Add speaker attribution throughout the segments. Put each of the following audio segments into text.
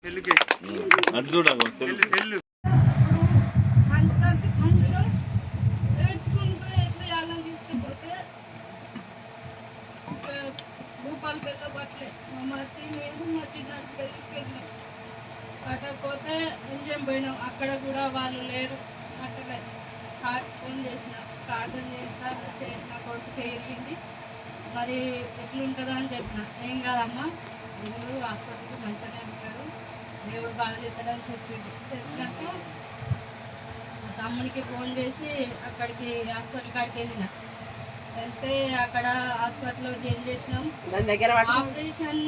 Speaker 1: అటు చూడాలి
Speaker 2: రూపాయలు వెళ్ళబట్టలే మా మర్చి మేము మా చిన్నటి వెళ్ళి కట్టకపోతే ఎంజాయ్ పోయినాం. అక్కడ కూడా వాళ్ళు లేరు. అట్టలే ఫోన్ చేసిన ప్రార్థన చేస్తా నా కొడుకు చేయింది మరి ఎట్లుంటుందో అని చెప్పిన. ఏం కాదమ్మా దేవుడు హాస్పిటల్కి మంచిగానే ఉంటాడు, దేవుడు బాగా చేస్తాడని చెప్పినాక తమ్మునికి ఫోన్ చేసి అక్కడికి హాస్పిటల్ కాడికి వెళ్తే అక్కడ హాస్పిటల్లో చేంజ్ చేసినాం. ఆపరేషన్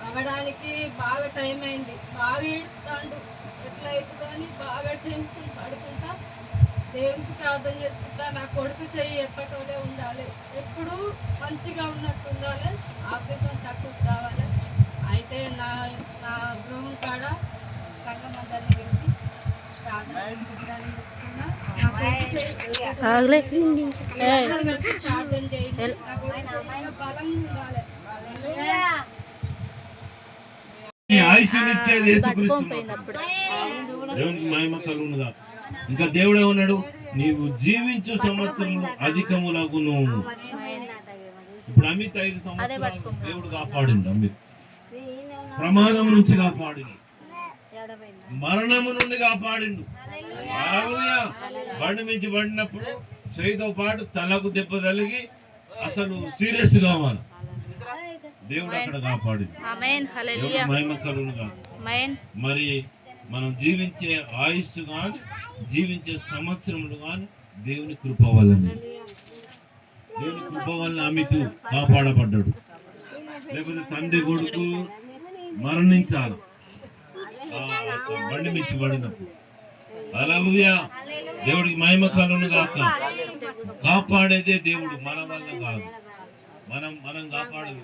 Speaker 2: అవ్వడానికి బాగా టైం అయింది. బాగా ఏడుస్తాడు, ఎట్లా అవుతుందో అని బాగా టెన్షన్ పడుకుంటా దేవునికి ప్రార్థన చేసుకుంటా నా కొడుకు చెయ్యి ఎప్పటివలే ఉండాలి, ఎప్పుడు మంచిగా ఉన్నట్టు ఉండాలి, ఆపరేషన్ తక్కువ కావాలి. అయితే నా గృహం కాడ సంగమందరిని వెళ్ళి ప్రార్థన చేసుకుంటాను. ప్రార్థన చేయండి, నా కొడుకు బలం ఉండాలి.
Speaker 1: దేవునికి మహిమ కలుగునుగా. ఇంకా దేవుడు ఏమన్నాడు, నీవు జీవించు సంవత్సరము అధికములగును. ఇప్పుడు అమిత్ 5 సంవత్సరాలు దేవుడు కాపాడిండు. అమిత్ ప్రమాదం నుంచి కాపాడిండు, మరణము నుండి కాపాడిండు. బండి మించి పడినప్పుడు చేయితో పాటు తలకు దెబ్బ తగిలి అసలు సీరియస్ కావాలి, దేవుడు అక్కడ కాపాడింది. మహిమ కలుగునుగా. మరి మనం జీవించే ఆయుస్సు కానీ జీవించే సంవత్సరములు కానీ దేవుని కృప వల్లనే, దేవుని కృప వల్ల అమితు కాపాడబడ్డాడు. లేకపోతే తండ్రి కొడుకు మరణించాలి బండి మించి పడినప్పుడు. హల్లెలూయా, దేవుడికి మహిమ కలుగును గాక. కాపాడేదే దేవుడు, మన వల్ల కాదు. మనం కాపాడదు.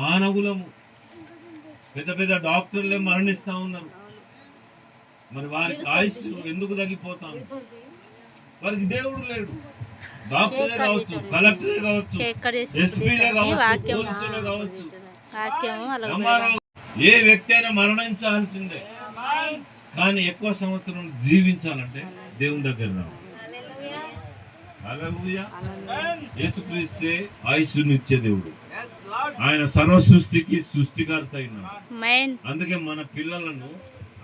Speaker 1: మానవులము పెద్ద పెద్ద డాక్టర్లే మరణిస్తా ఉన్నారు. మరి వారికి ఆయుష్ ఎందుకు తగ్గిపోతాను? వారికి దేవుడు లేడు. డాక్టరే కావచ్చు, కలెక్టరే కావచ్చు, ఎస్పీలే కావచ్చు, పోలీసులే కావచ్చు, ఏ వ్యక్తి అయినా మరణించాల్సిందే. కానీ ఎక్కువ సంవత్సరం జీవించాలంటే దేవుని దగ్గర రావాలి. హల్లెలూయా, యేసుక్రీస్తే ఆయుష్నిచ్చే దేవుడు. ఆయన సర్వ సృష్టికి సృష్టికర్త అయినాడు. అందుకే మన పిల్లలను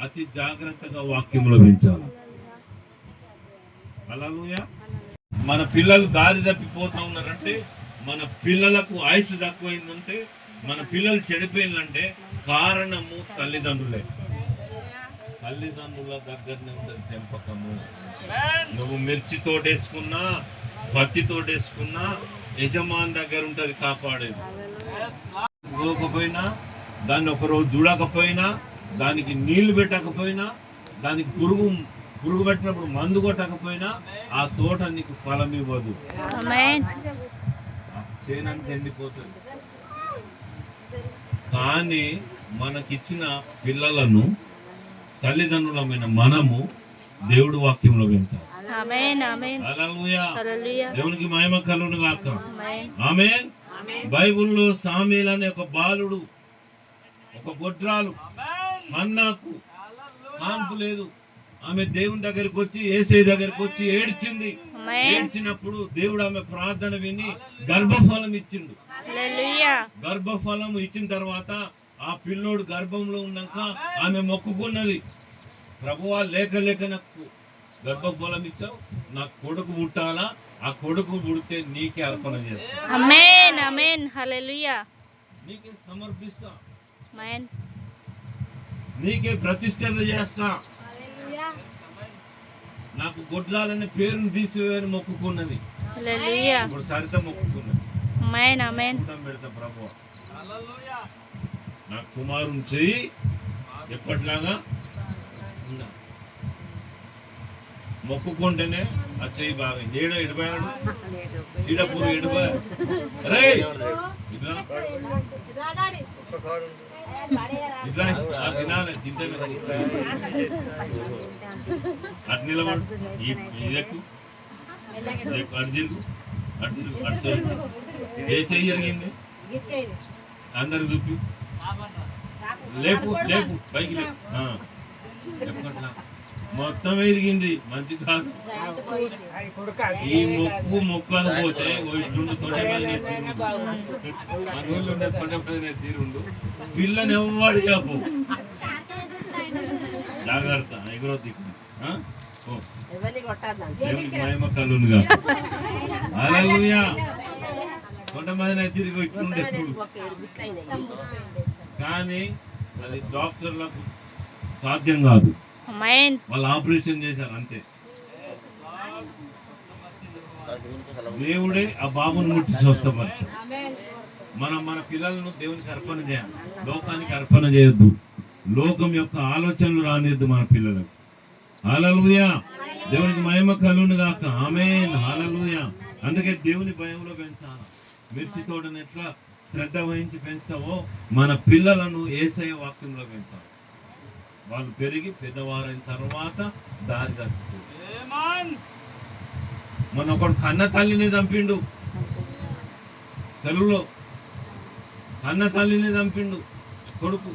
Speaker 1: అతి జాగ్రత్తగా వాక్యంలో పెంచాలి. హల్లెలూయా, మన పిల్లలు దారి తప్పిపోతా ఉన్నారంటే, మన పిల్లలకు ఆయుష్ తక్కువైందంటే, మన పిల్లలు చెడిపోయిందంటే కారణము తల్లిదండ్రులే. తల్లిదండ్రుల దగ్గరనే ఉంటుంది పెంపకము. నువ్వు మిర్చి తోటేసుకున్నా, పత్తి తోటేసుకున్నా యజమాని దగ్గర ఉంటుంది కాపాడేది. చూడకపోయినా, దాన్ని ఒకరోజు చూడకపోయినా, దానికి నీళ్లు పెట్టకపోయినా, దానికి పురుగు పెట్టినప్పుడు మందు కొట్టకపోయినా ఆ తోట నీకు ఫలం ఇవ్వదు, చేనంత ఎండిపోతుంది. కానీ మనకిచ్చిన పిల్లలను తల్లిదండ్రులమైన మనము దేవుడు వాక్యంలో పెంచాలి. హల్లెలూయా, దేవునికి మహిమ కలుగును గాక. ఆమేన్. బైబిల్లో సామీల్ అనే ఒక బాలుడు, ఒక గొడ్రాలు, హన్నాకు కాన్పు లేదు. ఆమె దేవుని దగ్గరికి వచ్చి, యేసయ్య దగ్గరికి వచ్చి ఏడ్చింది. ఏడ్చినప్పుడు దేవుడు ఆమె ప్రార్థన విని గర్భఫలం ఇచ్చిండు. గర్భఫలం ఇచ్చిన తర్వాత ఆ పిల్లోడు గర్భంలో ఉన్నాక ఆమె మొక్కుకున్నది, ప్రభువా లేక నాకు గర్భఫలం ఇచ్చావు, నాకు కొడుకు పుట్టాలా, ఆ కొడుకు పుడితే నీకే అర్పణ చేస్తా, నీకే సమర్పిస్తా, నీకే ప్రతిష్ఠ చేస్తా, నాకు గొడ్లాలనే పేరును తీసివేయని మొక్కుకున్నది. ఇప్పుడు సరిత మొక్కుకున్నది, పెడతా ప్రభువా నాకు కుమారుని చెయ్యి ఎప్పటిలాగా మొక్కుకుంటేనే ఆ చెయ్యి బాగా ఏడో ఎడిపోయాడు, చీడపూరు ఎడిపోయాడు. రే ఇట్లా ఇట్లా తినాలి, తింటే అటు నిలబడు, ఇదెక్కు అటు తిరుగు, అటు ఏ చెయ్యి జరిగింది అందరికి చూపి లేపు లేపు పైకి లేపు ఎప్పట్లా మొత్తం ఎరిగింది మంచి కాదు. ఈ మొక్కలు పోతే ఇట్లుండు తొండే తీరుండు పిల్లని ఎవ్వడు చెప్పు జాగ్రత్త ఎగురొద్దు మహిమ కలుగునుగా. హల్లెలూయా. కొంతమంది తిరిగి ఇట్లుండే కానీ అది డాక్టర్లకు సాధ్యం కాదు. వాళ్ళు ఆపరేషన్ చేశారు అంతే. దేవుడే ఆ బాబును ముట్టి స్వస్థపరిచాడు. మన పిల్లలను దేవునికి అర్పణ చేయాలి, లోకానికి అర్పణ చేయొద్దు. లోకం యొక్క ఆలోచనలు రానిద్దు మన పిల్లలకు. హల్లెలూయా. దేవునికి మహిమ కలుగును గాక. ఆమేన్. హల్లెలూయా. అందుకే దేవుని భయంలో పెంచాలి. మిర్చి తోటను ఎట్లా శ్రద్ధ వహించి పెంచుతావో మన పిల్లలను యేసయ్య వాక్యంలో పెంచాలి. వాళ్ళు పెరిగి పెద్దవారైన తర్వాత దారి తప్పుతారు. మన ఒకడు కన్న తల్లిని చంపిండు, సెలవులో కన్న తల్లిని చంపిండు కొడుకు.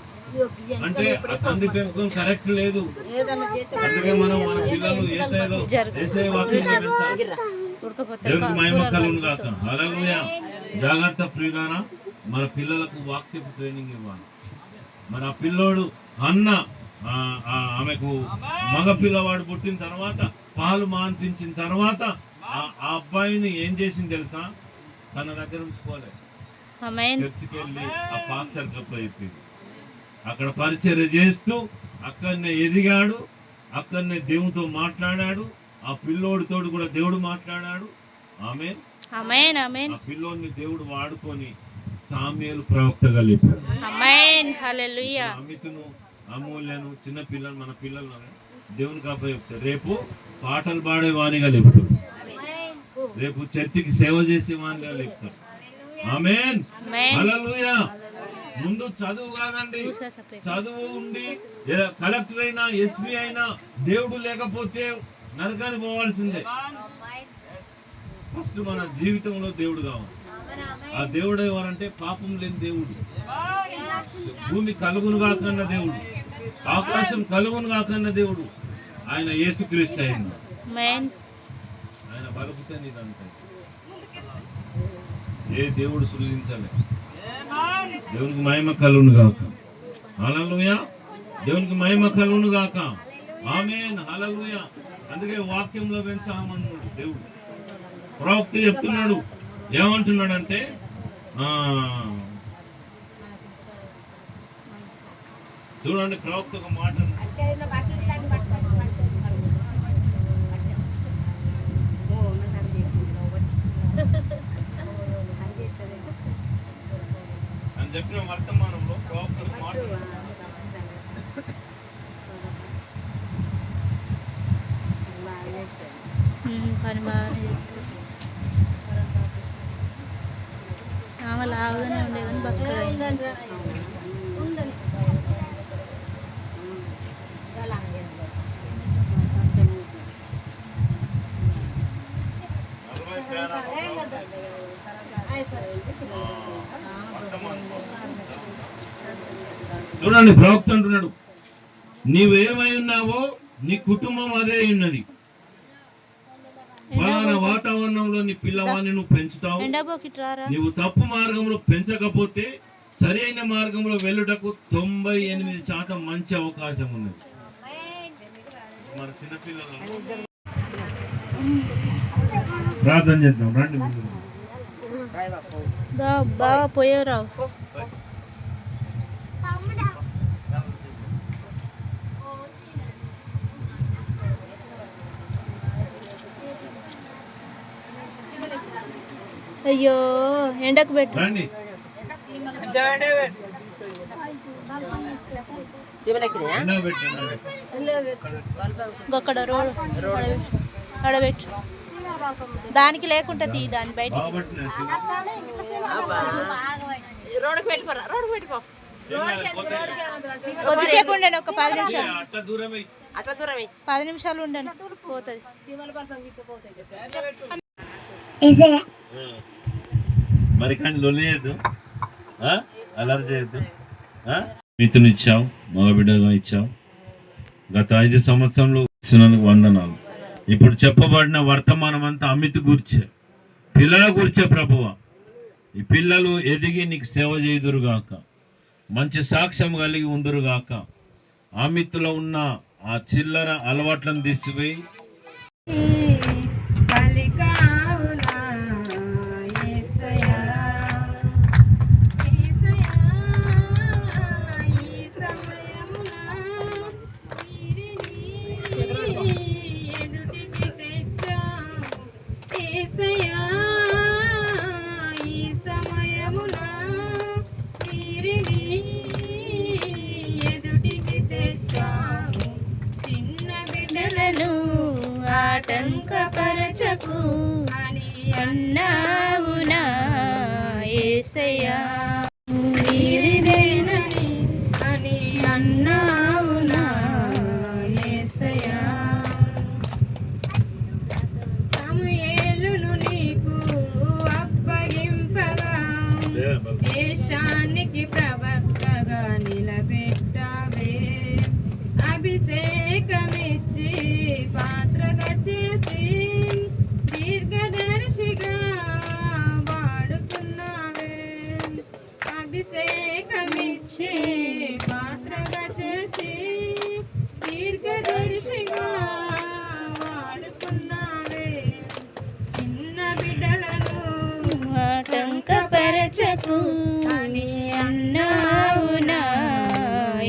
Speaker 1: అంటే ఆ తండ్రి పెంపకం కరెక్ట్ లేదు. అందుకే మనం మన పిల్లలు యేసయ్య వాక్యంలో పెంచాలి. దేవునికి మహిమ కలుగును గాక. హల్లెలూయా. జాగ్రత్త ప్రియులారా, మన పిల్లలకు వాక్యపు ట్రైనింగ్ ఇవ్వాలి. మన పిల్లోడు అన్న ఆమెకు మగ పిల్లవాడు పుట్టిన తర్వాత పాలు మాన్పించిన తర్వాత ఆ అబ్బాయిని ఏం చేసింది తెలుసా? తన దగ్గర ఉంచుకోలేదు. చర్చికి వెళ్ళి ఆ పాస్టర్ కప్పు అయిపోయింది. అక్కడ పరిచర్య చేస్తూ అక్కడనే ఎదిగాడు, అక్కడనే దేవునితో మాట్లాడాడు. ఆ పిల్లోడితోడు కూడా దేవుడు మాట్లాడాడు. ఆమేన్. ఆ పిల్లోడిని దేవుడు వాడుకొని సామ్యేలు ప్రవక్తగా లేపాడు. అమితును అమూల్యను చిన్న పిల్లలు మన పిల్లలు దేవునికి అప్పచెప్తారు. రేపు పాటలు పాడే వాణిగా లేపుతారు, రేపు చర్చికి సేవ చేసే వాణిగా లేపుతారు. ఆమేన్. హల్లెలూయా. ముందు చదువు కాదండి, చదువు ఉండి కలెక్టర్ అయినా ఎస్పీ అయినా దేవుడు లేకపోతే నరకానికి పోవాల్సిందే. ఫస్ట్ మన జీవితంలో దేవుడు కావాలి. ఆ దేవుడు ఎవరంటే పాపం లేని దేవుడు. భూమి కలుగును కాకన్న దేవుడు, ఆకాశం కలుగును కాకన్న దేవుడు ఆయన యేసుక్రీస్తు అయింది. ఆయన బలుపుతే నీదంటే ఏ దేవుడు సృజించలే. దేవునికి మహిమ కలుగును గాక. హల్లెలూయా. దేవునికి మహిమ కలుగును గాక. ఆమేన్. హల్లెలూయా. అందుకే వాక్యంలో పెంచామన్నాడు దేవుడు. ప్రవక్త చెప్తున్నాడు, ఏమంటున్నాడంటే చూడండి ప్రవక్త ఒక మాట అని చెప్పిన వర్తమానంలో ప్రవక్త ఒక మాట
Speaker 3: ఆమె లావుగానే ఉండే కానీ బక్కగా
Speaker 1: చూడండి ప్రవక్త అంటున్నాడు, నీవేమై ఉన్నావో నీ కుటుంబం అదే ఉన్నది. ఫలానా వాతావరణంలో నీ పిల్లవాడిని నువ్వు పెంచుతావు. నువ్వు తప్పు మార్గంలో పెంచకపోతే సరి అయిన మార్గంలో వెళ్ళుటకు 98% మంచి అవకాశం ఉన్నది. మన చిన్నపిల్లలు ప్రార్థన చేద్దాం రండి.
Speaker 3: బాగా పోయేరావు. అయ్యో ఎండకు పెట్టు. అక్కడ ఆడబెట్టు. దానికి లేకుండా తీ, దాన్ని బయట కొద్దిసేపు ఉండండి, ఒక 10 నిమిషాలు. 10 నిమిషాలు ఉండండి, పోతుంది.
Speaker 1: మరి కానీ లొల్లి చేయద్దు, అలర్ చేయద్దు. మితునిచ్చావు, మగబిడ్డగా ఇచ్చావు. గత 5 సంవత్సరంలో ఇచ్చినందుకు వందనాలు. ఇప్పుడు చెప్పబడిన వర్తమానం అంతా అమిత్ గుర్చే, పిల్లల గుర్చే ప్రభువ. ఈ పిల్లలు ఎదిగి నీకు సేవ చేయుదురుగాక, మంచి సాక్ష్యం కలిగి ఉందురుగాక. అమిత్లో ఉన్న ఆ చిల్లర అలవాట్లను తీసిపోయి
Speaker 3: ఆటంకపరచకు అని అన్నావునా యేసయ్యా. వీరిదేనని అని అన్నావునా యేసయ్యా.
Speaker 2: సమూయేలును నీకు అప్పగింపగా దేశానికి ప్రవక్తగా నిలబెట్టావే. అభిషేకమిచ్చి పాత్రగా చేసి దీర్ఘదర్శిగా వాడుకున్నావే. అభిషేకమిచ్చి పాత్రగా చేసి దీర్ఘదర్శిగా వాడుకున్నావే. చిన్న బిడ్డలను
Speaker 3: ఆటంకపరచకు అని అన్నావునా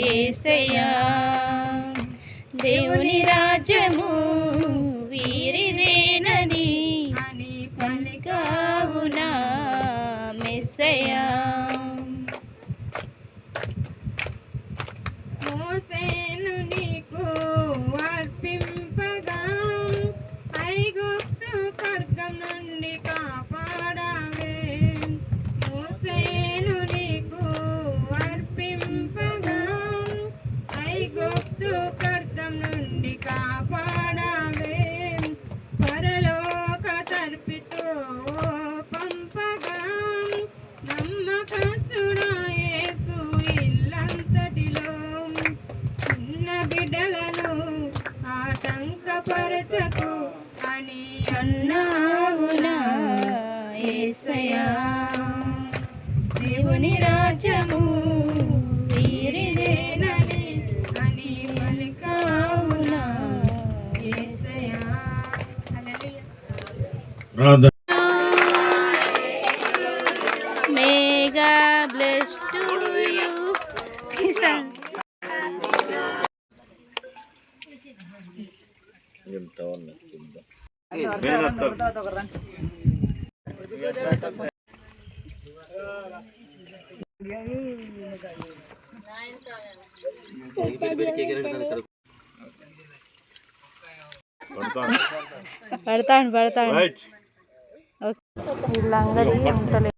Speaker 3: యేసయ్యా. దేవుని రాజ్యము వీరిదేనని
Speaker 2: అని
Speaker 3: పలికావునా మెస్సయ్యా.
Speaker 2: మోసేను నీకు అర్పింపగా ఐగుప్తు ఖడ్గం నుండి కాపాడావే. మోసేను నీకు అర్పింపగా ఐగుప్తు ఖడ్గం నుండి కాపాడావే. పరలోక తర్పితో పంపగా నమ్మకస్తుడా యేసు ఇల్లంతటిలో. చిన్న బిడ్డలను ఆటంకపరచకు అని
Speaker 3: అన్నావునా యేసయ్యా. దేవుని రాజ్యము వీరిదేనని
Speaker 2: అని
Speaker 3: పలికావునా
Speaker 2: యేసయ్యా. హల్లెలూయా.
Speaker 1: ప్రార్థన.
Speaker 3: May God bless to you. పడతాను
Speaker 1: రైట్.
Speaker 3: వీళ్ళందరూ ఉంటలేదు.